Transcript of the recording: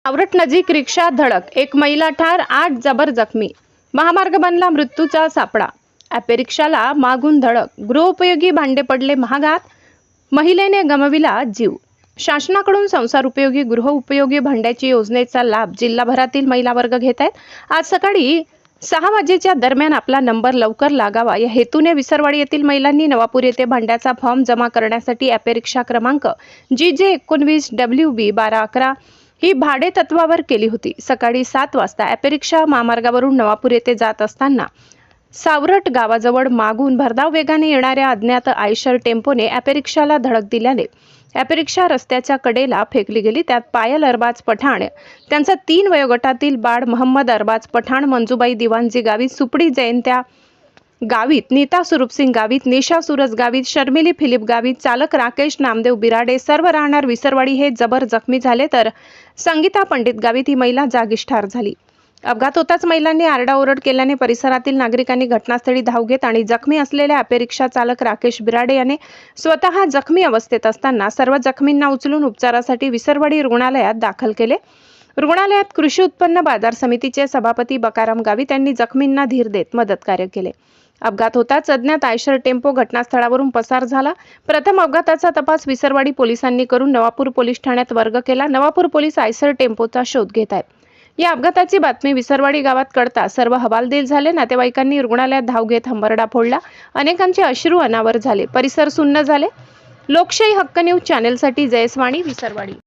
आवरट नजीक रिक्षा धडक, एक महिला ठार, 8 जबर जखमी. महामार्ग बनला मृत्यूचा सापळा. ॲपे रिक्षाला मागून धडक, गृहोपयोगी भांडे पडले महागात, महिलेने गमविला जीव. शासनाकडून संसार उपयोगी गृहोपयोगी भांड्याची योजनेचा लाभ जिल्हाभरातील महिला वर्ग घेत आहेत. आज सकाळी 6 वाजेच्या दरम्यान आपला नंबर लवकर लागावा या हेतूने विसरवाडी येथील महिलांनी नवापूर येथे भांड्याचा फॉर्म जमा करण्यासाठी ॲपे रिक्षा क्रमांक GJ19 WB 1211 ही भाडे तत्वावर केली होती. सकाळी 7 वाजता ॲपे रिक्षा महामार्गावरून नवापूर येथे जात असताना सावरट गावाजवळ मागून भरधाव वेगाने येणाऱ्या अज्ञात आयशर टेम्पोने ॲपे रिक्षाला धडक दिल्याने ॲपे रिक्षा रस्त्याच्या कडेला फेकली गेली. त्यात पायल अरबाज पठाण, त्यांचा 3 वयोगटातील बाळ मोहम्मद अरबाज पठाण, मंजूबाई दिवाणजी गावित, सुपडी जयंत्या गावित, नीता सुरूपसिंग गावित, निशा सूरज गावित, शर्मिली फिलिप गावित, चालक राकेश नामदेव बिराडे सर्व राहणार विसरवाडी हे जबर जखमी झाले. तर संगीता पंडित गावित ही महिला जागीच ठार झाली. अपघात होताच महिलांनी आरडाओरड केल्याने परिसरातील नागरिकांनी घटनास्थळी धाव घेत आणि जखमी असलेल्या ॲपे रिक्षा चालक राकेश बिराडे याने स्वतः जखमी अवस्थेत असताना सर्व जखमींना उचलून उपचारासाठी विसरवाडी रुग्णालयात दाखल केले. रुग्णालयात कृषी उत्पन्न बाजार समितीचे सभापती बकाराम गावित यांनी जखमींना धीर देत मदतकार्य केले. अपघात होताच अज्ञात आयशर टेम्पो घटनास्थळावरून पसार झाला. प्रथम अपघाताचा तपास विसरवाडी पोलिसांनी करून नवापूर पोलीस ठाण्यात वर्ग केला. नवापूर पोलीस आयशर टेम्पोचा शोध घेत आहेत. या अपघाताची बातमी विसरवाडी गावात कळता सर्व हवालदिल झाले. नातेवाईकांनी रुग्णालयात धाव घेत हंबरडा फोडला. अनेकांचे अश्रू अनावर झाले. परिसर सुन्न झाले. लोकशाही हक्क न्यूज चॅनेलसाठी जयस्वाणी, विसरवाडी.